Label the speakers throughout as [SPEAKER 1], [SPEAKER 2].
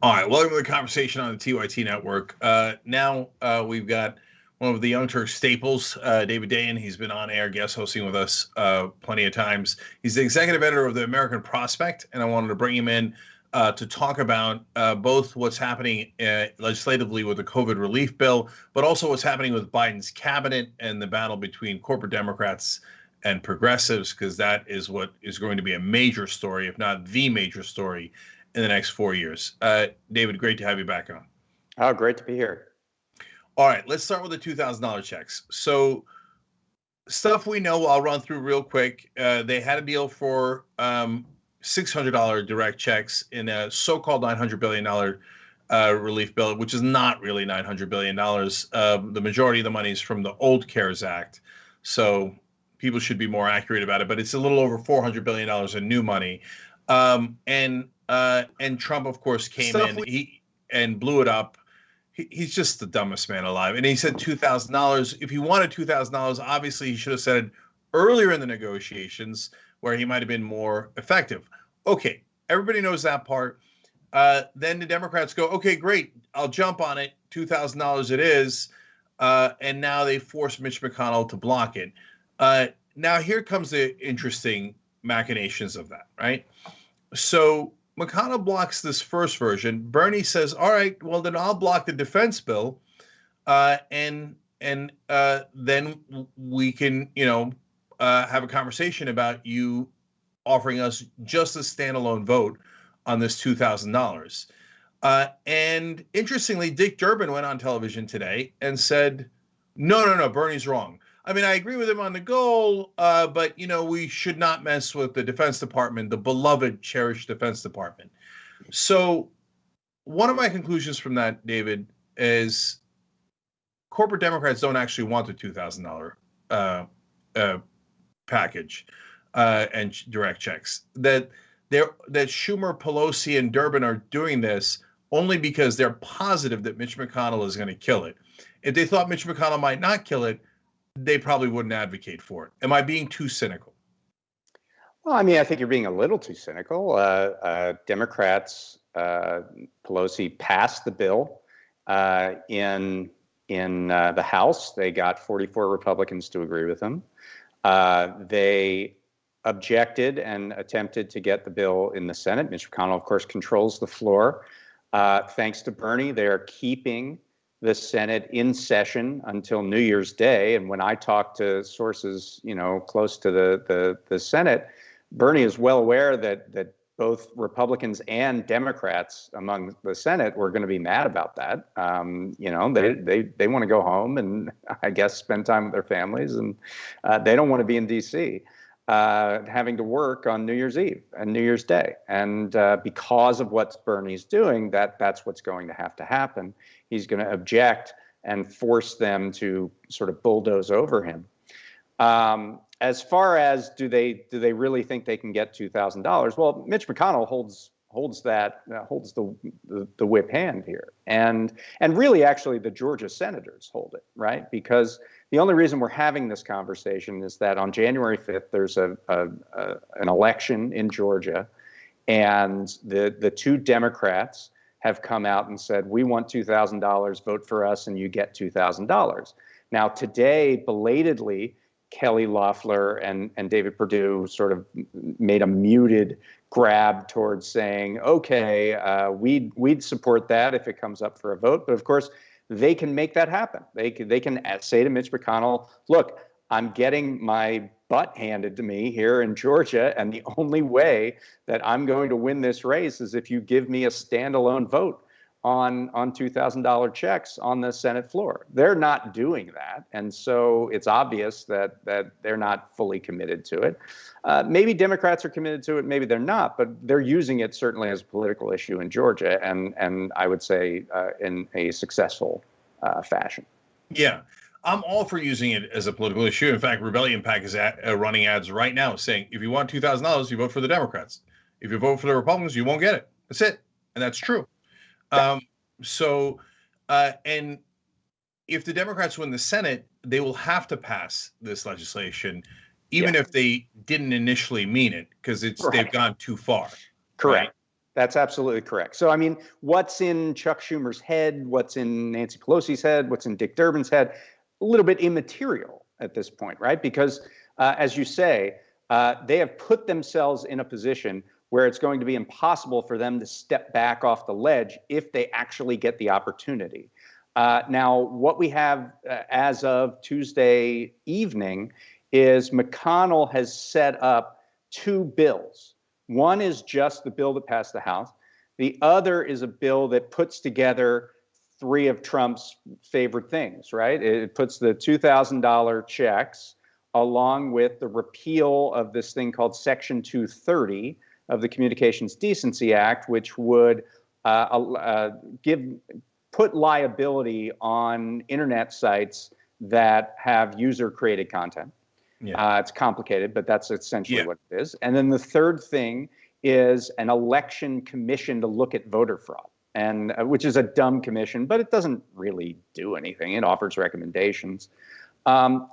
[SPEAKER 1] All right, welcome to the conversation on the TYT network. Now we've got one of the Young Turks staples, David Dayen. He's been on air guest hosting with us plenty of times. He's the executive editor of the American Prospect, and I wanted to bring him in to talk about both what's happening legislatively with the COVID relief bill, but also what's happening with Biden's cabinet and the battle between corporate Democrats and progressives, because that is what is going to be a major story, if not the major story, in the next 4 years. David, great to have you back on.
[SPEAKER 2] Oh, great to be here.
[SPEAKER 1] All right, let's start with the $2,000 checks. So stuff we know, I'll run through real quick. They had a deal for $600 direct checks in a so-called $900 billion relief bill, which is not really $900 billion. The majority of the money is from the old CARES Act. So people should be more accurate about it, but it's a little over $400 billion in new money. And Trump, of course, came in and blew it up. He's just the dumbest man alive. And he said $2,000. If he wanted $2,000, obviously he should have said it earlier in the negotiations where he might have been more effective. Okay, everybody knows that part. Then the Democrats go, okay, great, I'll jump on it. $2,000 it is. And now they force Mitch McConnell to block it. Now here comes the interesting machinations of that, right? So McConnell blocks this first version. Bernie says, all right, well, then I'll block the defense bill. And then we can, have a conversation about you offering us just a standalone vote on this $2,000. And interestingly, Dick Durbin went on television today and said, no, Bernie's wrong. I mean, I agree with him on the goal, but, we should not mess with the Defense Department, the beloved, cherished Defense Department. So one of my conclusions from that, David, is corporate Democrats don't actually want the $2,000 package and direct checks. That Schumer, Pelosi, and Durbin are doing this only because they're positive that Mitch McConnell is going to kill it. If they thought Mitch McConnell might not kill it, they probably wouldn't advocate for it. Am I being too cynical?
[SPEAKER 2] Well, I mean, I think you're being a little too cynical. Democrats, Pelosi passed the bill in the House. They got 44 Republicans to agree with them. They objected and attempted to get the bill in the Senate. Mitch McConnell, of course, controls the floor. Thanks to Bernie, they're keeping the Senate in session until New Year's Day. And when I talk to sources, close to the Senate, Bernie is well aware that both Republicans and Democrats among the Senate were going to be mad about that. They want to go home and I guess spend time with their families, and they don't want to be in D.C. Having to work on New Year's Eve and New Year's Day. And because of what Bernie's doing, that's what's going to have to happen. He's going to object and force them to sort of bulldoze over him. As far as do they really think they can get $2,000? Well, Mitch McConnell holds the whip hand here, and really actually the Georgia senators hold it, right? Because the only reason we're having this conversation is that on January 5th there's an election in Georgia, and the two Democrats have come out and said, we want $2,000, vote for us and you get $2,000. Now today, belatedly, Kelly Loeffler and David Perdue sort of made a muted grab towards saying, okay, we'd support that if it comes up for a vote. But of course, they can make that happen. They can say to Mitch McConnell, look, I'm getting my butt handed to me here in Georgia, and the only way that I'm going to win this race is if you give me a standalone vote on $2,000 checks on the Senate floor. They're not doing that, and so it's obvious that they're not fully committed to it. Maybe Democrats are committed to it, maybe they're not, but they're using it certainly as a political issue in Georgia, and I would say in a successful fashion.
[SPEAKER 1] Yeah. I'm all for using it as a political issue. In fact, Rebellion PAC is running ads right now saying, if you want $2,000, you vote for the Democrats. If you vote for the Republicans, you won't get it. That's it. And that's true. And if the Democrats win the Senate, they will have to pass this legislation, even if they didn't initially mean it, because they've gone too far.
[SPEAKER 2] Correct. That's absolutely correct. So, I mean, what's in Chuck Schumer's head, what's in Nancy Pelosi's head, what's in Dick Durbin's head, a little bit immaterial at this point, right? Because, as you say, they have put themselves in a position where it's going to be impossible for them to step back off the ledge if they actually get the opportunity. Now, what we have as of Tuesday evening is McConnell has set up two bills. One is just the bill that passed the House. The other is a bill that puts together three of Trump's favorite things, right? It puts the $2,000 checks along with the repeal of this thing called Section 230 of the Communications Decency Act, which would put liability on internet sites that have user-created content. Yeah. It's complicated, but that's essentially what it is. And then the third thing is an election commission to look at voter fraud, and which is a dumb commission, but it doesn't really do anything. It offers recommendations.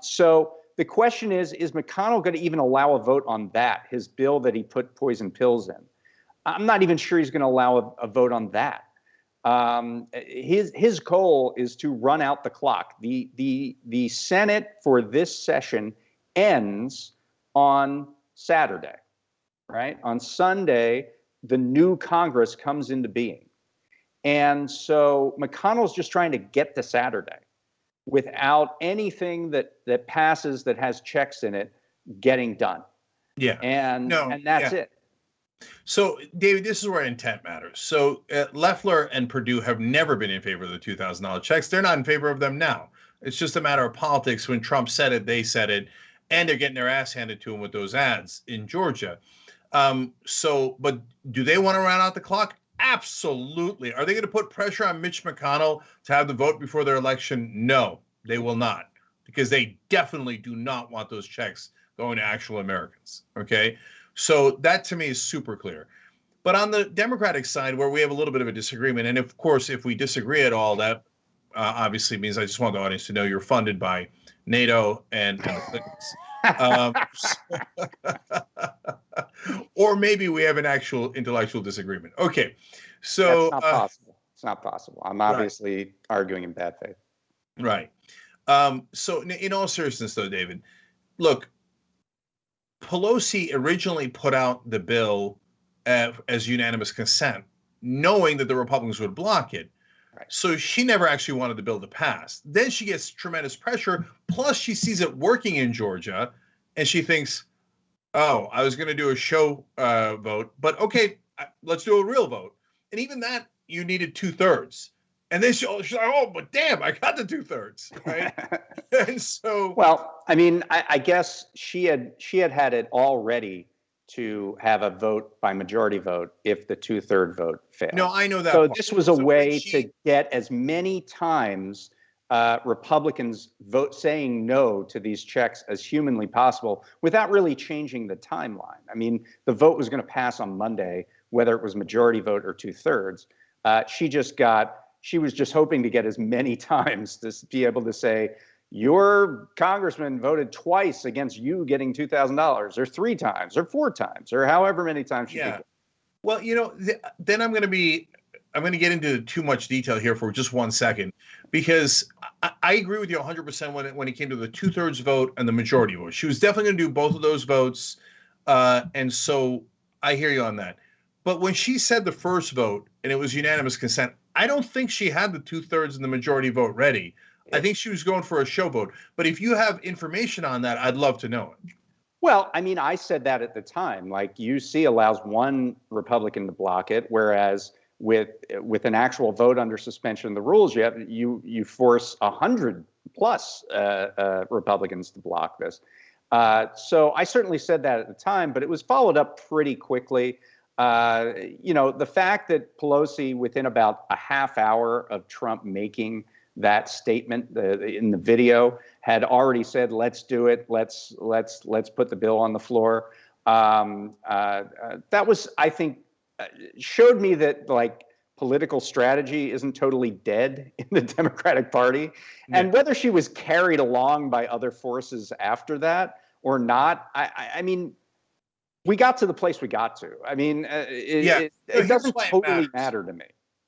[SPEAKER 2] So the question is McConnell going to even allow a vote on that, his bill that he put poison pills in? I'm not even sure he's going to allow a vote on that. His goal is to run out the clock. The Senate for this session ends on Saturday, right? On Sunday, the new Congress comes into being. And so McConnell's just trying to get to Saturday without anything that passes that has checks in it getting done. Yeah. And that's it.
[SPEAKER 1] So, David, this is where intent matters. So Loeffler and Perdue have never been in favor of the $2,000 checks. They're not in favor of them now. It's just a matter of politics. When Trump said it, they said it. And they're getting their ass handed to them with those ads in Georgia. But do they want to run out the clock? Absolutely. Are they going to put pressure on Mitch McConnell to have the vote before their election? No, they will not, because they definitely do not want those checks going to actual Americans. Okay. So that to me is super clear. But on the Democratic side, where we have a little bit of a disagreement, and of course, if we disagree at all, that obviously means I just want the audience to know you're funded by NATO and the Clintons. Or maybe we have an actual intellectual disagreement. Okay, so
[SPEAKER 2] that's not possible. It's not possible. I'm obviously arguing in bad faith.
[SPEAKER 1] Right. So in all seriousness, though, David, look, Pelosi originally put out the bill as unanimous consent, knowing that the Republicans would block it. Right. So she never actually wanted the bill to pass. Then she gets tremendous pressure. Plus, she sees it working in Georgia, and she thinks, "Oh, I was going to do a show vote, but okay, let's do a real vote." And even that, you needed 2/3. And then she's like, "Oh, but damn, I got the 2/3." Right? And so,
[SPEAKER 2] well, I mean, I guess she had it all ready to have a vote by majority vote if the 2/3 vote failed.
[SPEAKER 1] No, I know that.
[SPEAKER 2] So this was a way to get as many times Republicans saying no to these checks as humanly possible without really changing the timeline. I mean, the vote was going to pass on Monday, whether it was majority vote or 2/3. She was just hoping to get as many times to be able to say, your congressman voted twice against you getting $2,000, or 3 times, or 4 times, or however many times she could get.
[SPEAKER 1] Well, then I'm going to get into too much detail here for just 1 second, because I agree with you 100% when it came to the 2/3 vote and the majority vote. She was definitely going to do both of those votes, and so I hear you on that. But when she said the first vote and it was unanimous consent, I don't think she had the 2/3 and the majority vote ready. I think she was going for a show vote. But if you have information on that, I'd love to know it.
[SPEAKER 2] Well, I mean, I said that at the time. Like, UC allows 1 Republican to block it, whereas with an actual vote under suspension of the rules, you force 100 plus Republicans to block this. So I certainly said that at the time, but it was followed up pretty quickly. The fact that Pelosi, within about a half hour of Trump making that statement in the video, had already said, "Let's do it. Let's put the bill on the floor." That was, I think, showed me that political strategy isn't totally dead in the Democratic Party, and whether she was carried along by other forces after that or not, I mean, we got to the place we got to. I mean, it doesn't totally matter to me.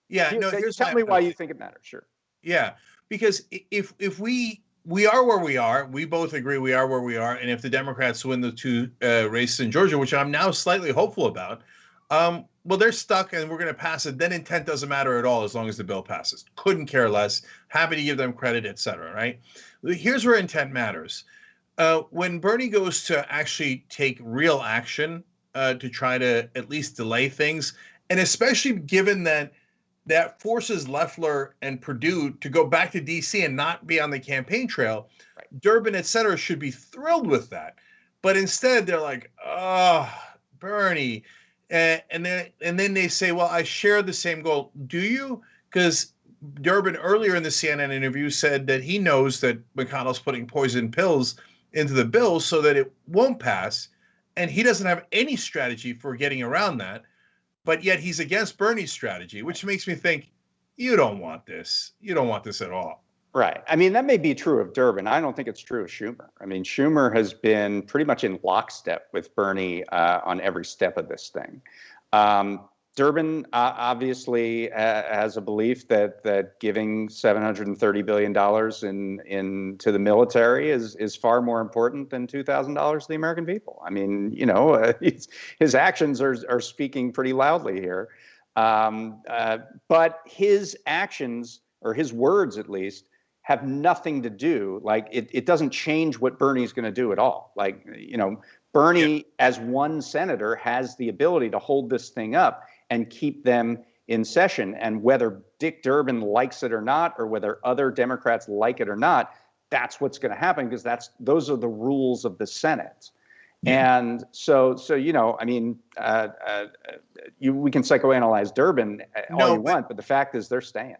[SPEAKER 1] Yeah, no.
[SPEAKER 2] Tell me why you think it matters. Sure.
[SPEAKER 1] Yeah, because if we are where we are, we both agree we are where we are, and if the Democrats win the two races in Georgia, which I'm now slightly hopeful about, well, they're stuck, and we're going to pass it. Then intent doesn't matter at all as long as the bill passes. Couldn't care less. Happy to give them credit, et cetera. Right? Here's where intent matters. When Bernie goes to actually take real action to try to at least delay things, and especially given that forces Loeffler and Perdue to go back to D.C. and not be on the campaign trail, right. Durbin, et cetera, should be thrilled with that. But instead, they're like, oh, Bernie. And then they say, well, I share the same goal. Do you? Because Durbin earlier in the CNN interview said that he knows that McConnell's putting poison pills into the bill so that it won't pass. And he doesn't have any strategy for getting around that. But yet he's against Bernie's strategy, which makes me think, you don't want this. You don't want this at all.
[SPEAKER 2] Right. I mean, that may be true of Durbin. I don't think it's true of Schumer. I mean, Schumer has been pretty much in lockstep with Bernie on every step of this thing. Durbin obviously has a belief that giving $730 billion to the military is far more important than $2,000 to the American people. I mean, his actions are speaking pretty loudly here. But his actions, or his words at least, have nothing to do, like it doesn't change what Bernie's going to do at all. Like, Bernie as one senator has the ability to hold this thing up and keep them in session. And whether Dick Durbin likes it or not, or whether other Democrats like it or not, that's what's going to happen, because those are the rules of the Senate. Yeah. And so I mean, we can psychoanalyze Durbin all you want, but the fact is they're staying.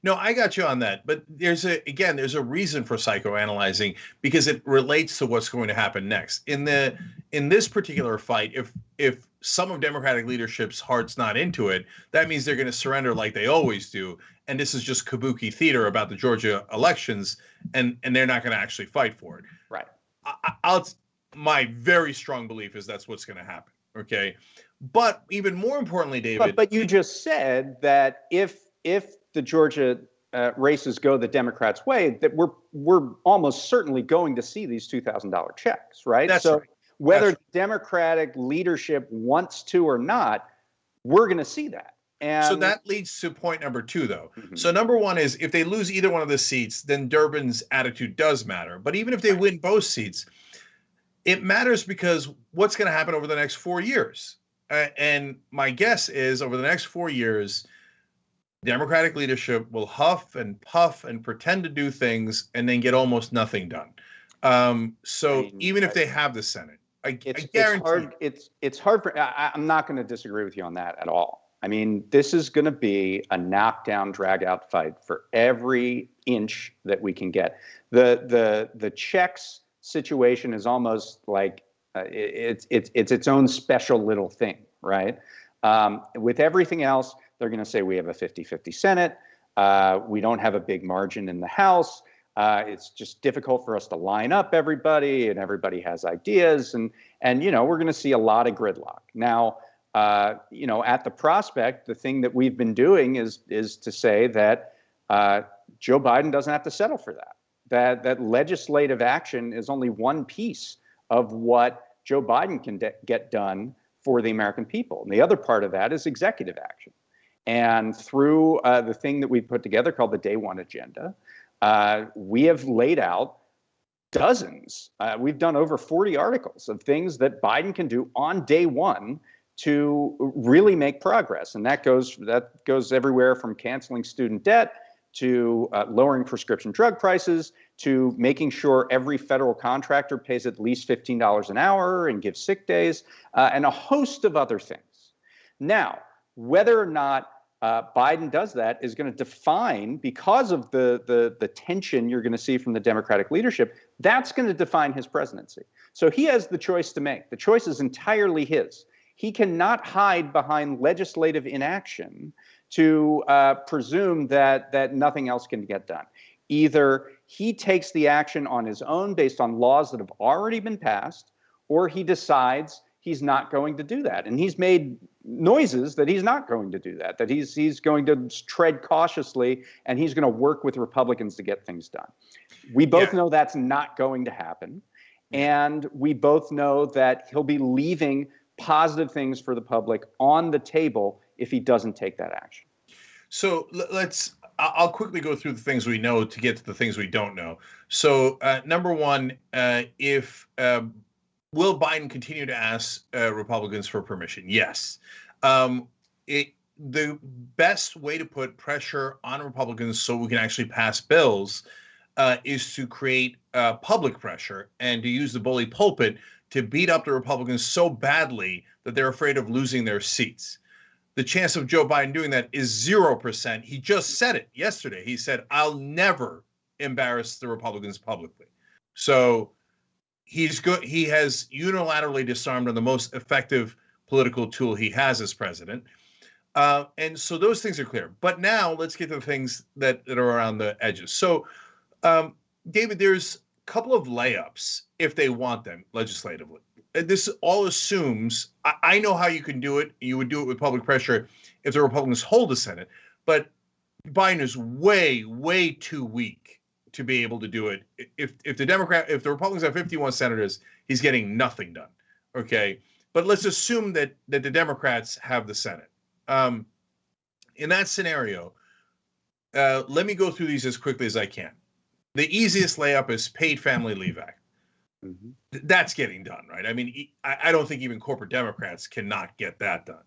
[SPEAKER 1] No, I got you on that. But there's a reason for psychoanalyzing, because it relates to what's going to happen next. In this particular fight, if some of Democratic leadership's heart's not into it, that means they're going to surrender like they always do. And this is just kabuki theater about the Georgia elections, and they're not going to actually fight for it.
[SPEAKER 2] Right.
[SPEAKER 1] My very strong belief is that's what's going to happen. Okay. But even more importantly, David.
[SPEAKER 2] But you just said that if the Georgia races go the Democrats' way, that we're almost certainly going to see these $2,000 checks, right?
[SPEAKER 1] That's
[SPEAKER 2] so
[SPEAKER 1] right.
[SPEAKER 2] Whether Democratic leadership wants to or not, we're going to see that. And
[SPEAKER 1] so that leads to point number 2, though.
[SPEAKER 2] Mm-hmm.
[SPEAKER 1] So number 1 is, if they lose either one of the seats, then Durbin's attitude does matter. But even if they win both seats, it matters, because what's going to happen over the next 4 years? And my guess is, over the next 4 years, Democratic leadership will huff and puff and pretend to do things and then get almost nothing done. Even if they have the Senate, I guarantee
[SPEAKER 2] it's hard for. I'm not going to disagree with you on that at all. I mean, this is going to be a knockdown, drag-out fight for every inch that we can get. The checks situation is almost like it's its own special little thing, right? With everything else, they're going to say we have a 50-50 Senate. We don't have a big margin in the House. It's just difficult for us to line up everybody, and everybody has ideas, and we're going to see a lot of gridlock. Now, at the prospect, the thing that we've been doing is to say that Joe Biden doesn't have to settle for that. That legislative action is only one piece of what Joe Biden can get done for the American people, and the other part of that is executive action. And through the thing that we put together called the Day One Agenda, we have laid out dozens. We've done over 40 articles of things that Biden can do on day one to really make progress. And that goes everywhere from canceling student debt to lowering prescription drug prices to making sure every federal contractor pays at least $15 an hour and gives sick days, and a host of other things. Now, whether or not Biden does that is going to define, because of the tension you're going to see from the Democratic leadership, that's going to define his presidency. So he has the choice to make. The choice is entirely his. He cannot hide behind legislative inaction to presume that nothing else can get done. Either he takes the action on his own based on laws that have already been passed, or he decides he's not going to do that. And he's made noises that he's not going to do that he's going to tread cautiously, and he's going to work with Republicans to get things done. We both know that's not going to happen. And we both know that he'll be leaving positive things for the public on the table if he doesn't take that action.
[SPEAKER 1] So I'll quickly go through the things we know to get to the things we don't know. So number one, will Biden continue to ask Republicans for permission? Yes. The best way to put pressure on Republicans so we can actually pass bills is to create public pressure and to use the bully pulpit to beat up the Republicans so badly that they're afraid of losing their seats. The chance of Joe Biden doing that is 0%. He just said it yesterday. He said, I'll never embarrass the Republicans publicly. So he's good. He has unilaterally disarmed on the most effective political tool he has as president. And so those things are clear. But now let's get to the things that are around the edges. So, David, there's a couple of layups if they want them legislatively. This all assumes, I know how you can do it. You would do it with public pressure if the Republicans hold the Senate. But Biden is way, way too weak to be able to do it. If the Republicans have 51 senators, he's getting nothing done. Okay. But let's assume that the Democrats have the Senate. In that scenario, let me go through these as quickly as I can. The easiest layup is paid family leave act. Mm-hmm. That's getting done, right? I mean, I don't think even corporate Democrats cannot get that done.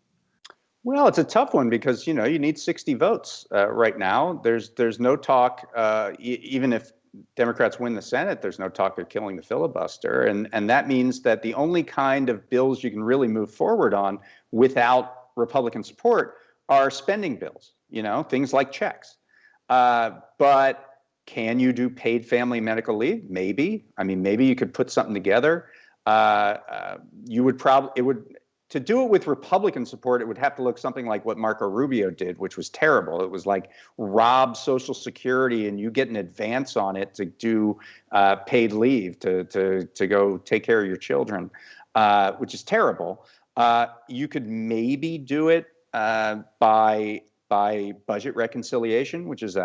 [SPEAKER 2] Well, it's a tough one because, you need 60 votes right now. There's no talk, even if Democrats win the Senate, there's no talk of killing the filibuster. And that means that the only kind of bills you can really move forward on without Republican support are spending bills, things like checks. But can you do paid family medical leave? Maybe. I mean, maybe you could put something together. To do it with Republican support, it would have to look something like what Marco Rubio did, which was terrible. It was like rob Social Security and you get an advance on it to do paid leave to go take care of your children, which is terrible. You could maybe do it by budget reconciliation, which is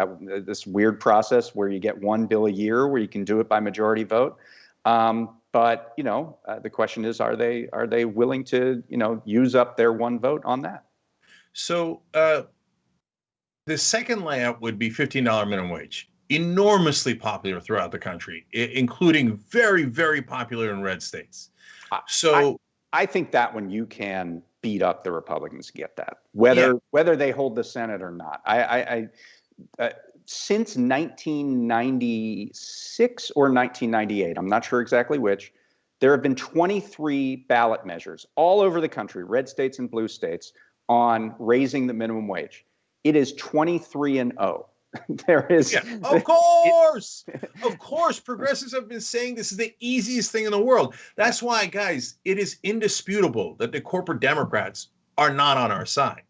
[SPEAKER 2] this weird process where you get one bill a year where you can do it by majority vote. But the question is, are they willing to use up their one vote on that?
[SPEAKER 1] So the second layup would be $15 minimum wage, enormously popular throughout the country, including very, very popular in red states. So
[SPEAKER 2] I think that one you can beat up the Republicans to get that, whether they hold the Senate or not. Since 1996 or 1998, I'm not sure exactly which, there have been 23 ballot measures all over the country, red states and blue states, on raising the minimum wage. It is 23-0. There is,
[SPEAKER 1] of course, progressives have been saying this is the easiest thing in the world. That's why, guys, it is indisputable that the corporate Democrats are not on our side.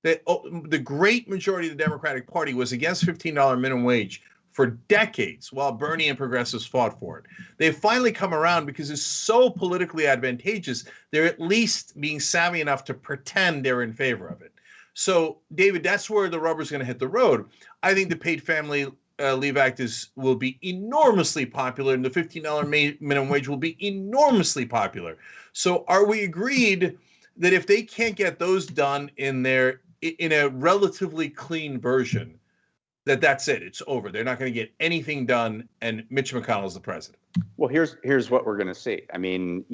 [SPEAKER 1] The great majority of the Democratic Party was against $15 minimum wage for decades while Bernie and progressives fought for it. They've finally come around because it's so politically advantageous. They're at least being savvy enough to pretend they're in favor of it. So, David, that's where the rubber's going to hit the road. I think the paid family leave act will be enormously popular, and the $15 minimum wage will be enormously popular. So are we agreed that if they can't get those done in a relatively clean version, that's it? It's over. They're not going to get anything done, and Mitch McConnell's the president.
[SPEAKER 2] Well, here's what we're going to see. I mean,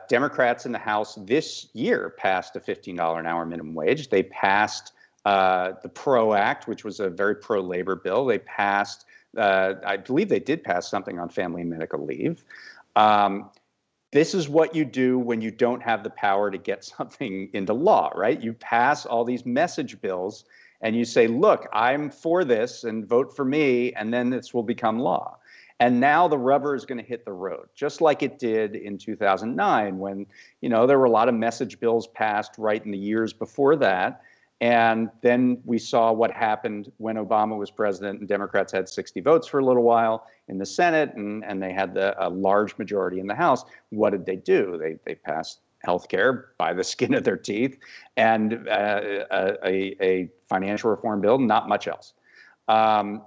[SPEAKER 2] Democrats in the House this year passed a $15 an hour minimum wage. They passed the PRO Act, which was a very pro-labor bill. They passed, I believe they did pass something on family and medical leave. This is what you do when you don't have the power to get something into law, right? You pass all these message bills and you say, look, I'm for this and vote for me, and then this will become law. And now the rubber is going to hit the road, just like it did in 2009 when, there were a lot of message bills passed right in the years before that. And then we saw what happened when Obama was president and Democrats had 60 votes for a little while in the Senate and they had a large majority in the House. What did they do? They passed healthcare by the skin of their teeth, and a financial reform bill, not much else.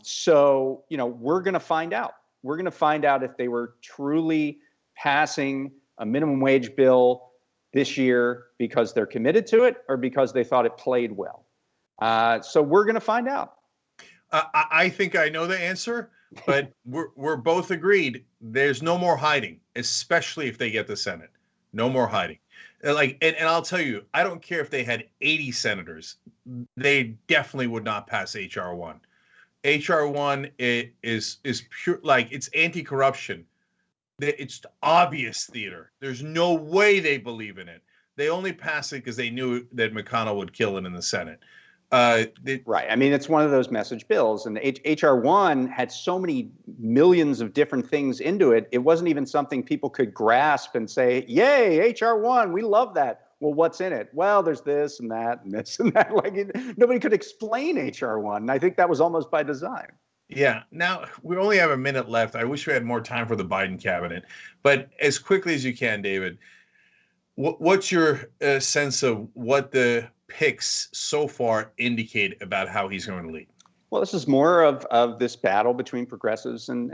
[SPEAKER 2] So, we're going to find out. We're going to find out if they were truly passing a minimum wage bill this year because they're committed to it or because they thought it played well. So we're going to find out.
[SPEAKER 1] I think I know the answer, but we're both agreed. There's no more hiding, especially if they get the Senate. No more hiding. And I'll tell you, I don't care if they had 80 senators. They definitely would not pass HR 1. HR 1 is pure, like, it's anti-corruption. It's obvious theater. There's no way they believe in it. They only passed it because they knew that McConnell would kill it in the Senate.
[SPEAKER 2] Right. I mean, it's one of those message bills, and HR 1 had so many millions of different things into it. It wasn't even something people could grasp and say, "Yay, HR 1, we love that." Well, what's in it? Well, there's this and that and this and that. Like, nobody could explain HR 1, and I think that was almost by design.
[SPEAKER 1] Yeah. Now, we only have a minute left. I wish we had more time for the Biden cabinet, but as quickly as you can, David, what's your sense of what the picks so far indicate about how he's going to lead?
[SPEAKER 2] Well, this is more of this battle between progressives and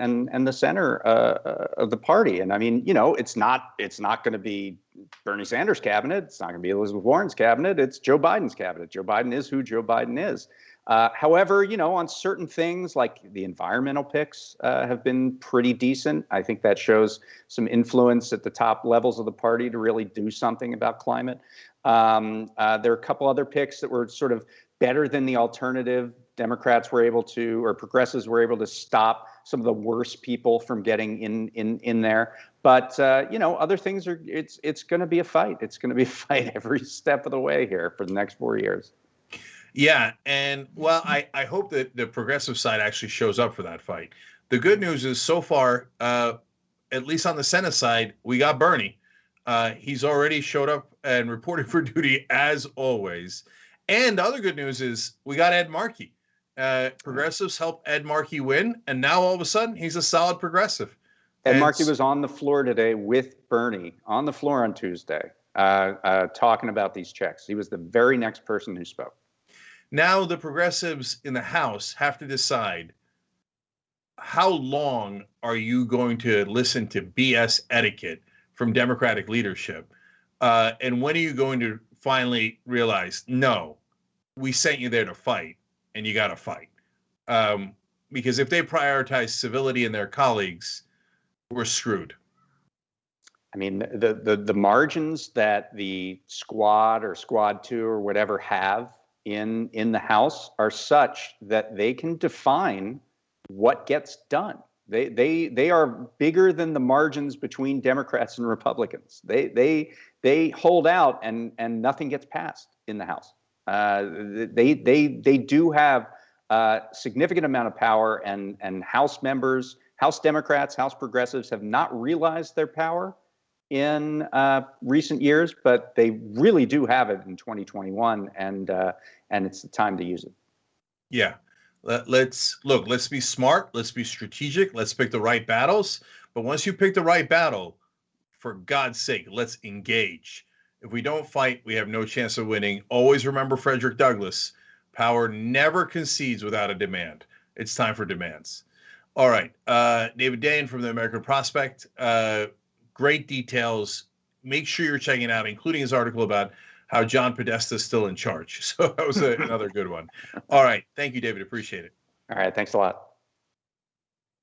[SPEAKER 2] the center of the party. And I mean, it's not going to be Bernie Sanders' cabinet. It's not going to be Elizabeth Warren's cabinet. It's Joe Biden's cabinet. Joe Biden is who Joe Biden is. However, on certain things like the environmental picks have been pretty decent. I think that shows some influence at the top levels of the party to really do something about climate. There are a couple other picks that were sort of better than the alternative. Democrats were able to, or progressives were able to stop some of the worst people from getting in there. But, other things it's going to be a fight. It's going to be a fight every step of the way here for the next 4 years.
[SPEAKER 1] Yeah. And well, I hope that the progressive side actually shows up for that fight. The good news is so far, at least on the Senate side, we got Bernie. He's already showed up and reported for duty as always. And the other good news is we got Ed Markey. Progressives helped Ed Markey win. And now all of a sudden he's a solid progressive.
[SPEAKER 2] Ed Markey was on the floor today with Bernie on the floor on Tuesday, talking about these checks. He was the very next person who spoke.
[SPEAKER 1] Now the progressives in the House have to decide, how long are you going to listen to BS etiquette from Democratic leadership? And when are you going to finally realize, no, we sent you there to fight and you got to fight? Because if they prioritize civility in their colleagues, we're screwed.
[SPEAKER 2] I mean, the margins that the squad or squad 2 or whatever have in the House are such that they can define what gets done. They are bigger than the margins between Democrats and Republicans. They hold out and nothing gets passed in the House. They do have a significant amount of power, and House members, House Democrats, House progressives have not realized their power in recent years, but they really do have it in 2021, and it's the time to use it.
[SPEAKER 1] Yeah. Let's be smart. Let's be strategic. Let's pick the right battles. But once you pick the right battle, for God's sake, let's engage. If we don't fight, we have no chance of winning. Always remember Frederick Douglass. Power never concedes without a demand. It's time for demands. All right. David Dayen from the American Prospect. Great details. Make sure you're checking it out, including his article about how John Podesta is still in charge. So that was another good one. All right. Thank you, David. Appreciate it.
[SPEAKER 2] All right. Thanks a lot.